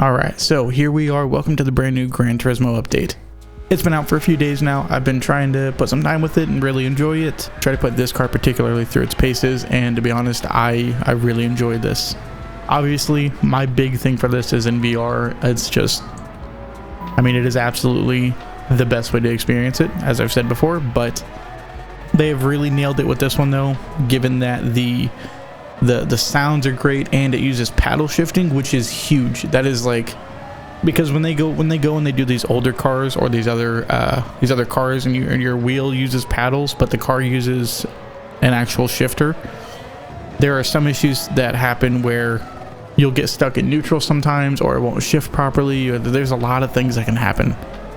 Alright, so here we are. Welcome to the brand new Gran Turismo update. It's been out for a few days now. I've been trying to put some time with it and really enjoy it. Try to put this car particularly through its paces, and to be honest, I really enjoyed this. Obviously, my big thing for this is in VR. It's just, I mean, it is absolutely the best way to experience it, as I've said before, but they have really nailed it with this one though, given that the sounds are great and it uses paddle shifting, which is huge. That is like, because when they go and they do these older cars or these other cars and your wheel uses paddles but the car uses an actual shifter, there are some issues that happen where you'll get stuck in neutral sometimes, or it won't shift properly, or there's a lot of things that can happen.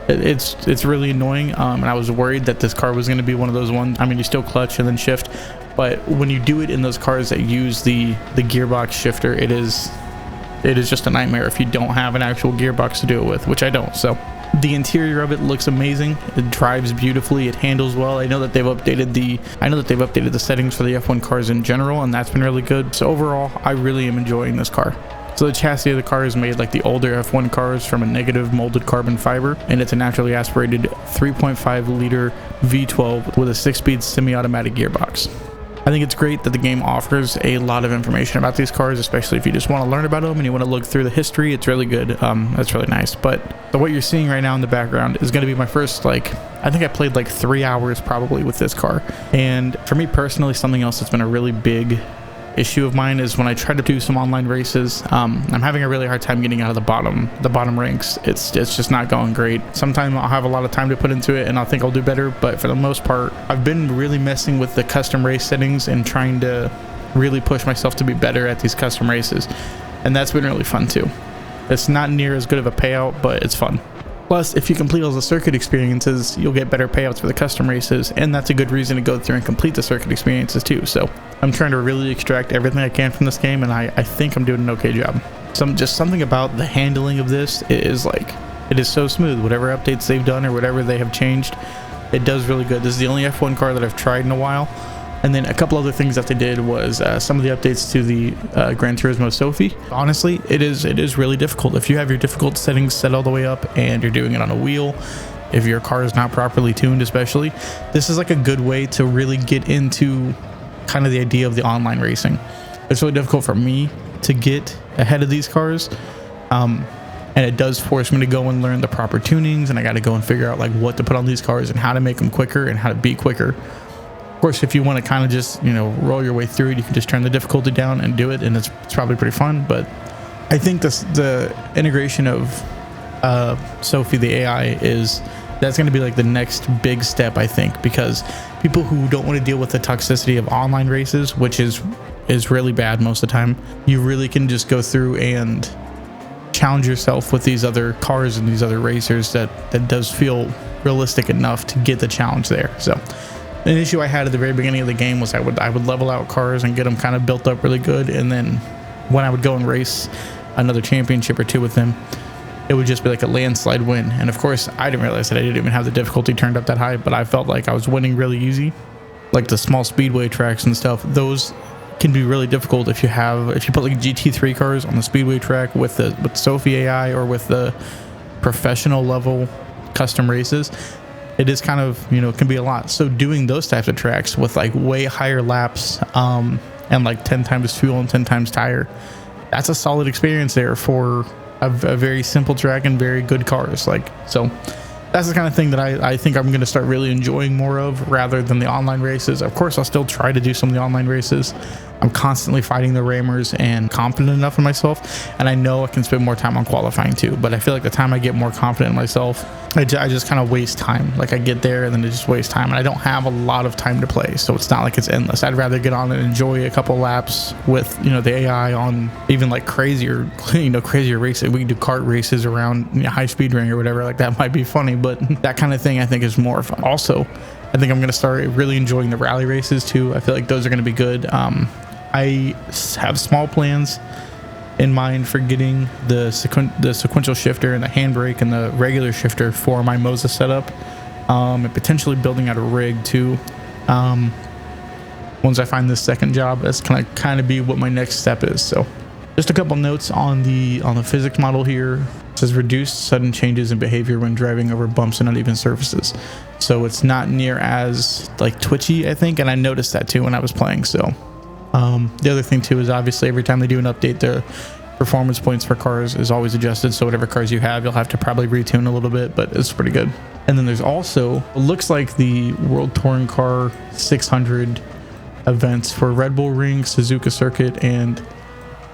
It's really annoying, and I was worried that this car was going to be one of those ones. I mean, you still clutch and then shift, but when you do it in those cars that use the gearbox shifter, it is just a nightmare if you don't have an actual gearbox to do it with, which I don't. So the interior of it looks amazing. It drives beautifully. It handles well. I know that they've updated the settings for the F1 cars in general, and that's been really good. So overall, I really am enjoying this car. So the chassis of the car is made like the older F1 cars from a negative molded carbon fiber, and it's a naturally aspirated 3.5 liter V12 with a 6-speed semi-automatic gearbox. I think it's great that the game offers a lot of information about these cars, especially if you just want to learn about them and you want to look through the history. It's really good. That's really nice. But what you're seeing right now in the background is going to be my first, like, I think I played like 3 hours probably with this car. And for me personally, something else that's been a really big issue of mine is when I try to do some online races, I'm having a really hard time getting out of the bottom ranks. It's just not going great. Sometimes I'll have a lot of time to put into it and I think I'll do better, but for the most part, I've been really messing with the custom race settings and trying to really push myself to be better at these custom races, and that's been really fun too. It's not near as good of a payout, but it's fun. Plus, if you complete all the circuit experiences, you'll get better payouts for the custom races, and that's a good reason to go through and complete the circuit experiences too. So I'm trying to really extract everything I can from this game, and I think I'm doing an okay job. Something about the handling of this is like, it is so smooth. Whatever updates they've done or whatever they have changed, it does really good. This is the only F1 car that I've tried in a while. And then a couple other things that they did was some of the updates to the Gran Turismo Sophie. Honestly, it is really difficult. If you have your difficult settings set all the way up and you're doing it on a wheel, if your car is not properly tuned especially, this is like a good way to really get into kind of the idea of the online racing. It's really difficult for me to get ahead of these cars, and it does force me to go and learn the proper tunings, and I got to go and figure out like what to put on these cars and how to make them quicker and how to be quicker. Of course, if you want to kind of just, roll your way through it, you can just turn the difficulty down and do it, and it's probably pretty fun. But I think the integration of Sophie, the AI, that's going to be like the next big step, I think, because people who don't want to deal with the toxicity of online races, which is really bad most of the time, you really can just go through and challenge yourself with these other cars and these other racers that does feel realistic enough to get the challenge there. So an issue I had at the very beginning of the game was I would level out cars and get them kind of built up really good, and then when I would go and race another championship or two with them, it would just be like a landslide win. And of course, I didn't realize that I didn't even have the difficulty turned up that high, but I felt like I was winning really easy. Like the small speedway tracks and stuff, those can be really difficult if you put like GT3 cars on the speedway track with Sophie AI or with the professional level custom races. It is kind of, can be a lot. So doing those types of tracks with like way higher laps and like 10 times fuel and 10 times tire, that's a solid experience there for a very simple track and very good cars. So that's the kind of thing that I think I'm going to start really enjoying more of rather than the online races. Of course, I'll still try to do some of the online races. I'm constantly fighting the ramers and confident enough in myself, and I know I can spend more time on qualifying too, but I feel like the time I get more confident in myself, I just kind of waste time. Like I get there and then it just wastes time, and I don't have a lot of time to play, so it's not like it's endless. I'd rather get on and enjoy a couple laps with the AI on even like crazier races. We can do kart races around high speed ring or whatever, like that might be funny, but that kind of thing I think is more fun. Also, I think I'm going to start really enjoying the rally races too. I feel like those are going to be good. I have small plans in mind for getting the sequential shifter and the handbrake and the regular shifter for my Moza setup, and potentially building out a rig too. Once I find this second job, that's kind of be what my next step is. So Just a couple notes on the physics model here. It says reduced sudden changes in behavior when driving over bumps and uneven surfaces. So it's not near as like twitchy, I think, and I noticed that too when I was playing. So the other thing too is obviously every time they do an update, the performance points for cars is always adjusted. So whatever cars you have, you'll have to probably retune a little bit, but it's pretty good. And then there's also, it looks like the World Touring Car 600 events for Red Bull Ring, Suzuka Circuit, and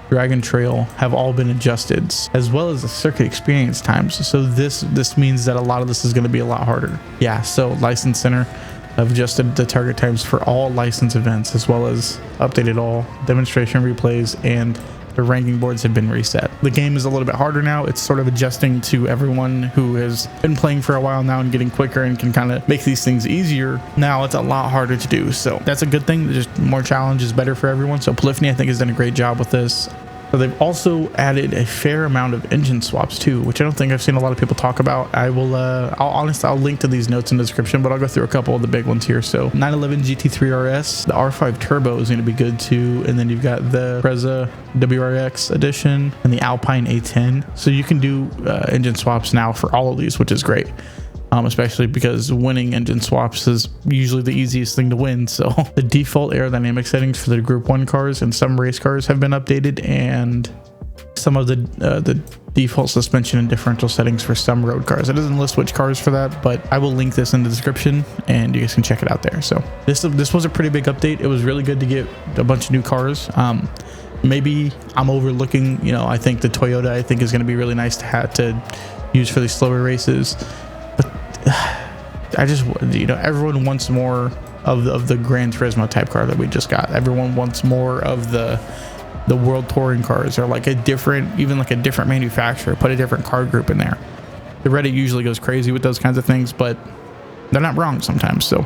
Dragon Trail have all been adjusted, as well as the circuit experience times. So this means that a lot of this is going to be a lot harder. Yeah, so License Center have adjusted the target times for all license events, as well as updated all demonstration replays, and the ranking boards have been reset. The game is a little bit harder now. It's sort of adjusting to everyone who has been playing for a while now and getting quicker and can kind of make these things easier. Now it's a lot harder to do, so that's a good thing. Just more challenge is better for everyone. So Polyphony, I think, has done a great job with this. So they've also added a fair amount of engine swaps too, which I don't think I've seen a lot of people talk about. I'll link to these notes in the description, but I'll go through a couple of the big ones here. So 911 GT3 RS, the R5 Turbo is going to be good too, and then you've got the Preza WRX edition and the Alpine A10. So you can do engine swaps now for all of these, which is great. Especially because winning engine swaps is usually the easiest thing to win. So the default aerodynamic settings for the Group 1 cars and some race cars have been updated, and some of the default suspension and differential settings for some road cars. It doesn't list which cars for that, but I will link this in the description and you guys can check it out there. So this was a pretty big update. It was really good to get a bunch of new cars. Maybe I'm overlooking, I think the Toyota is going to be really nice to have to use for these slower races. I just, everyone wants more of the Gran Turismo type car that we just got. Everyone wants more of the World Touring cars, or like a different manufacturer, put a different car group in there. The Reddit usually goes crazy with those kinds of things, but they're not wrong sometimes. So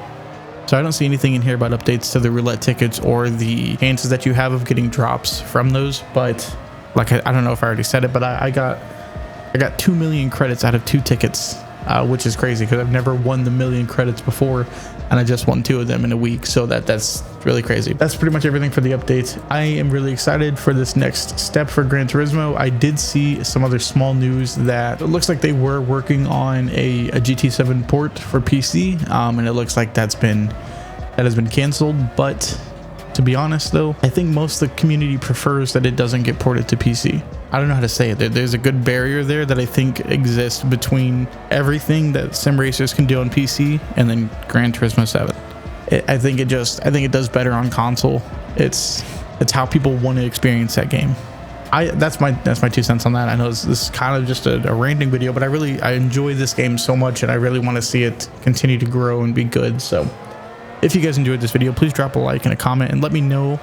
I don't see anything in here about updates to the roulette tickets or the chances that you have of getting drops from those. But like, I don't know if I already said it, but I got 2 million credits out of 2 tickets. Which is crazy because I've never won the 1 million credits before, and I just won 2 of them in a week. So that's really crazy. That's pretty much everything for the update. I am really excited for this next step for Gran Turismo. I did see some other small news that it looks like they were working on a GT7 port for PC, and it looks like that has been canceled. But to be honest though, I think most of the community prefers that it doesn't get ported to PC. I don't know how to say it. There's a good barrier there that I think exists between everything that sim racers can do on PC and then Gran Turismo 7. I think it does better on console. It's how people want to experience that game. That's my 2 cents on that. I know this is kind of just a ranting video, but I enjoy this game so much, and I really want to see it continue to grow and be good. So if you guys enjoyed this video, please drop a like and a comment and let me know.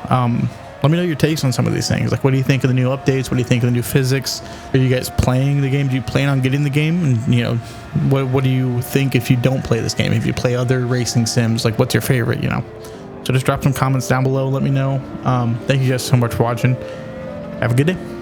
Let me know your takes on some of these things. Like, what do you think of the new updates? What do you think of the new physics? Are you guys playing the game? Do you plan on getting the game? And what do you think if you don't play this game? If you play other racing sims, like, what's your favorite? So just drop some comments down below. Let me know. Thank you guys so much for watching. Have a good day.